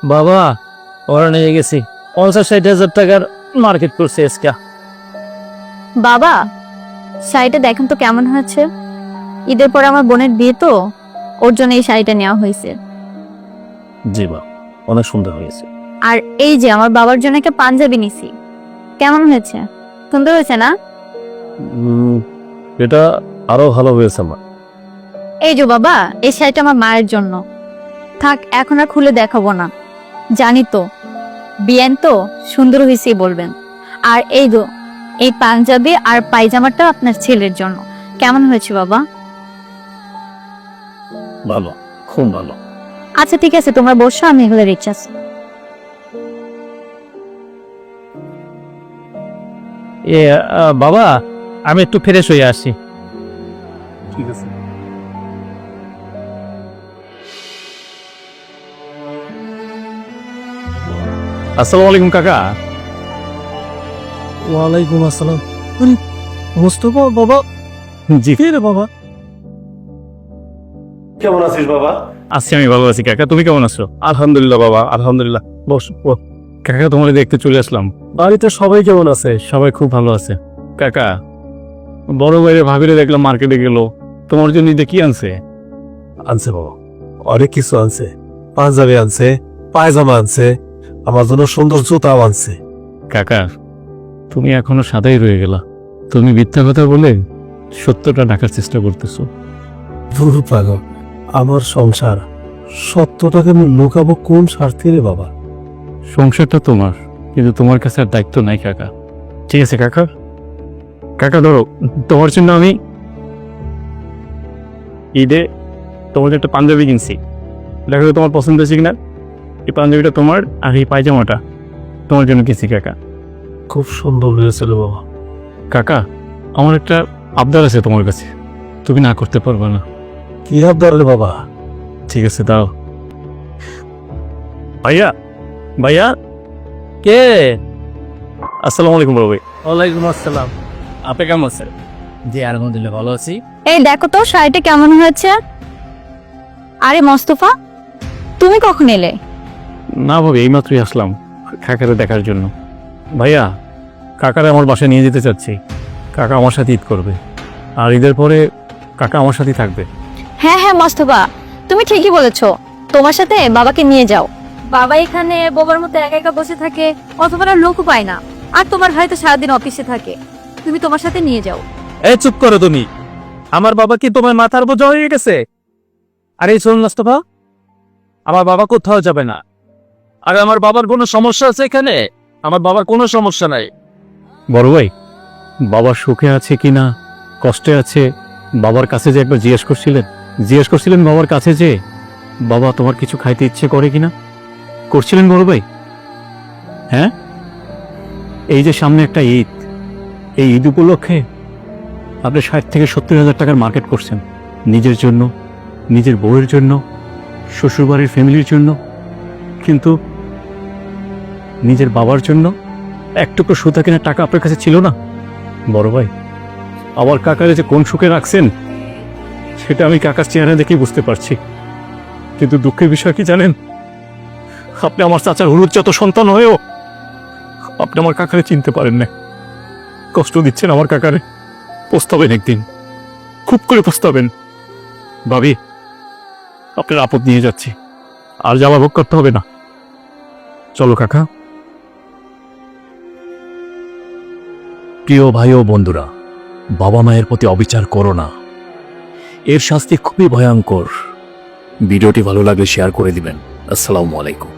বাবা ওরা নিয়ে গেছি 50-60 হাজার টাকার মার্কেট করছে আজকে। বাবা শাড়িটা দেখেন তো কেমন হয়েছে। ঈদের পরে আমার বোনের বিয়ে তো, ওর জন্য এই শাড়িটা নেওয়া হয়েছে। জি বাবা, অনেক সুন্দর হয়েছে। আর এই যে আমার বাবার জন্য একটা পাঞ্জাবি নিছি, কেমন হয়েছে? সুন্দর হয়েছে না? এটা আরো ভালো হয়েছে আমার। এই যে বাবা, এই শাড়িটা আমার মায়ের জন্য। থাক, এখন আর খুলে দেখাবো না, জানি তো বিয়ান তো সুন্দর হয়েছেই বলবেন। আর এই পাঞ্জাবি আর পায়জামাটা আপনার ছেলের জন্য। কেমন হয়েছে বাবা? ভালো, খুব ভালো। আচ্ছা ঠিক আছে, তোমরা বসো, আমি এগুলো রিচার্জ। বাবা আমি একটু ফ্রেশ হয়ে আসি। ঠিক আছে। আসসালামু আলাইকুম কাকা। ওয়ালাইকুম আসসালাম। মোস্তফা বাবা? জি কে রে বাবা? কেমন আছিস বাবা? আছি, আমি ভালো আছি কাকা, তুমি কেমন আছো? আলহামদুলিল্লাহ বাবা, আলহামদুলিল্লাহ। বস বস। কাকা তোমার দেখতে চলে আসলাম। বাড়িতে সবাই কেমন আছে? সবাই খুব ভালো আছে। কাকা বড় বাইরে ভাবিরে দেখলাম মার্কেটে গেল, তোমার জন্য ঈদে কি আনছে? আনছে বাবা, অনেক কিছু আনছে। পাঞ্জাবি আনছে, পায়জামা আনছে, আমার জন্য সুন্দর জুতাও আনছে। কাকা তুমি এখনো সাদাই রয়ে গেলা, তুমি মিথ্যা কথা বলে সত্যটা ঢাকার চেষ্টা করতেছো। ধুর পাগল, আমার সংসার, সত্যটাকে আমি লুকাবো কোন স্বার্থে রে বাবা? সংসারটা তোমার, কিন্তু তোমার কাছে আর দায়িত্ব নাই কাকা। ঠিক আছে কাকা, কাকা ধরো তোমার জন্য আমি ঈদে তোমার জন্য একটা পাঞ্জাবি কিনছি, দেখো তো তোমার পছন্দ হয়েছে কিনা। এই পাঞ্জাবিটা তোমার, আর এই পায়জামাটা তোমার জন্য কিনছি কাকা। খুব সুন্দর হয়েছিল বাবা। কাকা আমার একটা আবদার আছে তোমার কাছে, তুমি না করতে পারবে না। কি আবদার রে বাবা? ঠিক আছে দাও। ভাইয়া ভাইয়া কে? আসসালামু আলাইকুম বড় ভাই। ওয়ালাইকুম আসসালাম। আপনি কেমন আছেন? জি আলহামদুলিল্লাহ ভালো আছি। এই দেখো তো শাড়িটা কেমন হয়েছে। আরে মোস্তফা, তুমি কখন এলে? না ভাবি, এইমাত্রই আসলাম কাকারে দেখার জন্য। ভাইয়া কাকারে আমার বাসায় নিয়ে যেতে চাচ্ছি, কাকা আমার সাথে ঈদ করবে, আর ঈদের পরে কাকা আমার সাথেই থাকবে। হ্যাঁ হ্যাঁ মোস্তফা, তুমি ঠিকই বলেছো, তোমার সাথে বাবাকে নিয়ে যাও। বাবা এখানে বোবার মতো একা একা বসে থাকে, অথবা লোকও পায় না, আর তোমার ভাই তো সারাদিন অফিসে থাকে, তুমি তোমার সাথে নিয়ে যাও। এই চুপ করো তুমি, আমার বাবা কি তোমার মাথার বোঝা হয়ে গেছে? আরে শোন মোস্তফা, আমার বাবা কোথাও যাবে না। আর আমার বাবার কোনো সমস্যা আছে এখানে? আমার বাবার কোনো সমস্যা নাই। বড় ভাই বাবার সুখে আছে কিনা, কষ্টে আছে, বাবার কাছে যে একবার জিজ্ঞেস করছিলেন বাবার কাছে যে বাবা তোমার কিছু খাইতে ইচ্ছে করে কিনা, করছিলেন বড় ভাই? হ্যাঁ, এই যে সামনে একটা ঈদ, এই ঈদ উপলক্ষে আপনি 60-70 হাজার টাকার মার্কেট করছেন নিজের জন্য, নিজের বউয়ের জন্য, শ্বশুরবাড়ির ফ্যামিলির জন্য, কিন্তু নিজের বাবার জন্য একটুকু সুতা কেনার টাকা আপনার কাছে ছিল না। বড় ভাই আমার কাকারে যে কোন সুখে রাখছেন সেটা আমি কাকার চেহারা দেখেই বুঝতে পারছি, কিন্তু দুঃখের বিষয় কি জানেন, আপনি আমার চাচার হলুদজাত সন্তান হয়েও আপনি আমার কাকারে চিনতে পারেন না। কষ্ট দিচ্ছেন আমার কাকারে, পস্তাবেন একদিন, খুব করে পস্তাবেন। ভাবি আপনার আপদ নিয়ে যাচ্ছি, আর যাওয়া ভোগ করতে হবে না, চলো কাকা। প্রিয় ভাই ও বন্ধুরা, বাবা মায়ের প্রতি অবিচার করো না, এর শাস্তি খুবই ভয়ঙ্কর। ভিডিওটি ভালো লাগলে শেয়ার করে দিবেন। আসসালামু আলাইকুম।